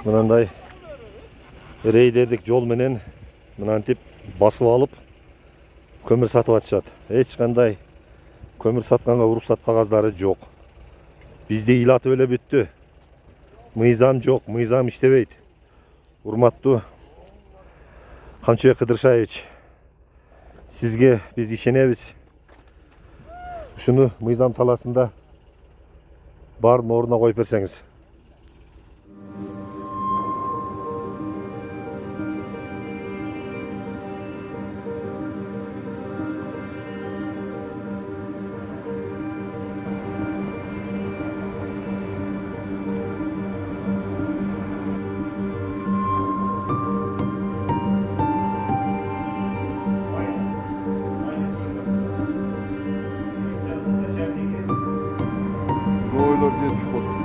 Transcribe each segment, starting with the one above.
Мынандай рейдердик жол менен мынантип басып алып көмір сатып атышат. Эч кандай көмір сатканга уруксат кагаздары жок. Бизди ыйлатып эле бүттү. Мыйзам жок, мыйзам иштебейт. Урматтуу Камчыбек Кыдыршаевич, сизге биз ишенебиз. Ушуну мыйзам таласында баарын ордуна коюп берсеңиз. Ойлар жер чүп отыр.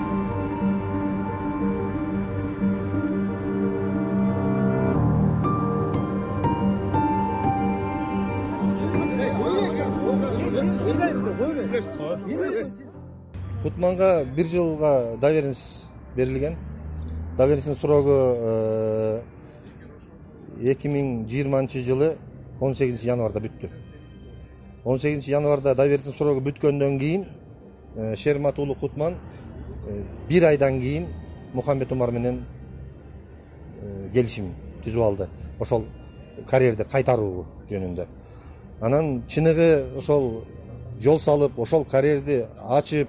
Кутманга 1 жылга доверенность берилген. Доверенностьтун срогу 2020 жылы 18 январда бүттү. 18 январда доверенностьтун срогу бүткөндөн кийин Шермат уулу Кутман 1 айдан кийин Мухаммед Умар менен келишим түзүп алды. Ошол карьерди кайтаруу жөнүндө. Анан чыныгы ошол жол салып, ошол карьерди ачып,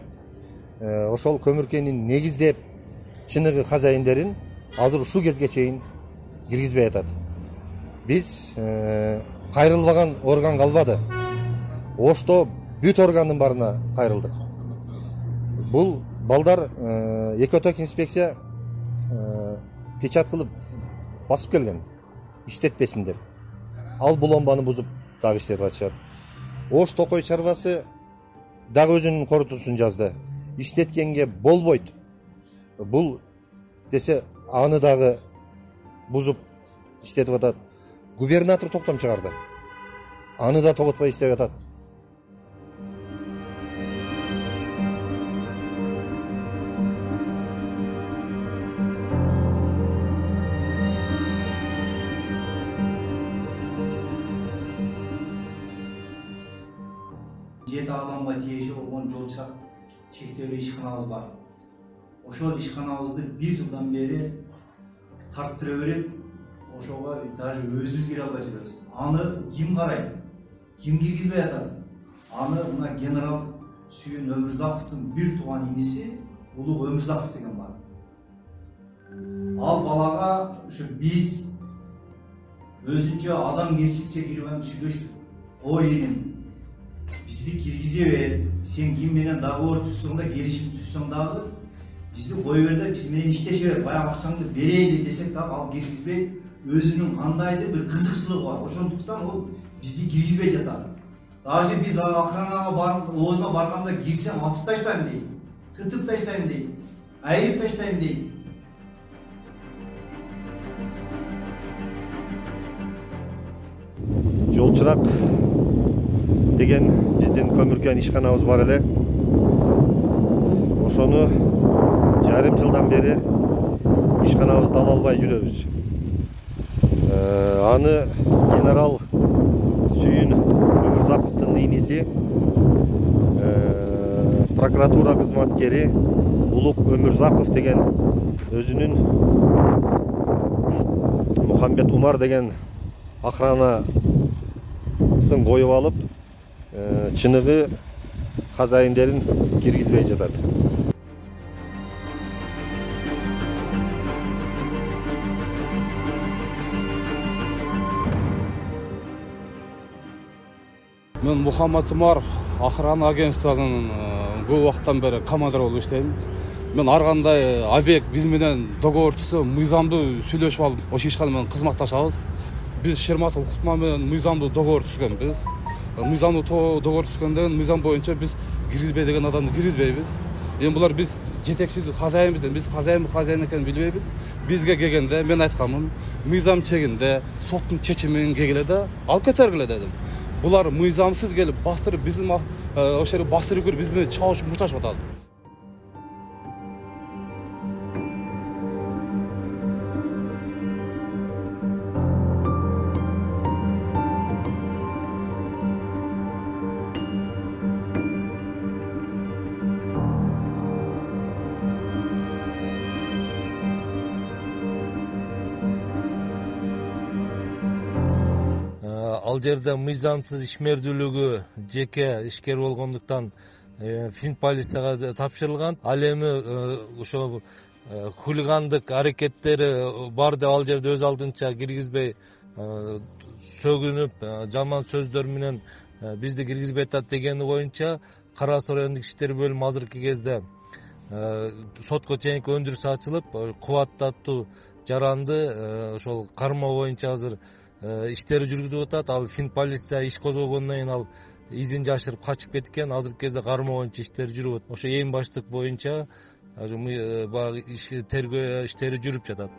ошол көмүркенин негиздеп, чыныгы хозяиндерин азыр ушул кезге чейин киргизбей атат. Биз кайрылбаган орган калбады. Ошто бүт органдын барына кайрылдык. Бул балдар экотек инспекция печат кылып басып келген, иштетпесин деп. Ал буломбаны бузуп дагы иштетип атышат. Ош Токой чарбасы дагы өзүнүн корутуусун жазды. Иштеткенге болбойт. Бул десе аны дагы бузуп иштетип атат. Губернатор токтом чыгарды. Аны да тоготпой иштеп атат. Жети адамга тиеши болгон жолчак чектелүү ишканабыз бар. Ошол ишканабызды 1 жылдан бери тарттыра берип, ошого даже өзүбүз кире албай жүрөбүз. Аны ким карайт? Ким киргизбей атат? Аны мына генерал Сүйүн Өмүрзаковдун бир тууган иниси Улук Өмүрзаков деген бар. Ал балага ушу биз өзүнчө адам кирчикче кирбем сүйлөштүк. Ой иним, бизди киргизе бер, сен ким менен договор түзсөң да, келишим түзсөң дагы, бизди кой бер да, биз менен иштеше бер, баягы акчаңды берейли десек дагы ал киргизбей, өзүнүн кандайдыр бир кызыкчылыгы бар. Ошондуктан ол бизди киргизбей жатат. Даже биз охранага оозуна барганда кирсем атып таштайм дейт, тытып таштайм дейт, айырып таштайм дейт. Жолчурак деген биздин көмүркен ишканабыз бар эле. Ошону жарым жылдан бери ишканабызды ала албай жүрөбүз. Аны генерал Сүйүн Өмүрзаковдун иниси прокуратура кызматкери Улук Өмүрзаков деген өзүнүн Мухаммед Умар деген охранасын коюп алып, чыныгы хозяиндерин киргизбей жатат. Мен Мухаммед Умар охрана агентствосунун көп убакыттан бери командир болуп иштейм. Мен ар кандай объект биз менен договор түзсө, мыйзамдуу сүйлөшүп алып, ошо ишкана менен кызматташабыз. Биз Шерматов Кутман менен мыйзамдуу договор түзгөнбүз. Мыйзамдуу договор түзгөндөн мыйзам боюнча биз киргизбей деген адамды киргизбейбиз. Эми булар биз жетекчиси хозяинбиз, биз хозяин экенин билбейбиз. Бизге келгенде мен айтканмын, мыйзам чегинде соттун чечимин келгиле алып кетергиле дедим. Булар мыйзамсыз келип бастырып биздин ошол жерге бастырып кирип биз менен чабышып мурташып атат. ал жерде мыйзамсыз ишмердүүлүгү жеке ишкер болгондуктан Фин полицияга тапшырылган. Ал эми ошо хулигандык аракеттери бар деп ал жерде өз алдынча киргизбей сөгүнүп жаман сөздөр менен бизди киргизбей атат дегени боюнча Кара Суу райондук иштер бөлүмү азыркы кезде сотко чейинки өндүрүш ачылып, кубаттатуу жаранды ошол кармоо боюнча азыр иштери жүргүзүп атат. Ал Фин полиция иш козгогондон кийин ал изин жашырып качып кеткен. Азыркы кезде кармоо боюнча иштери жүрүп атат. Ошо эң баштык боюнча баягы тергөө иштери жүрүп жатат.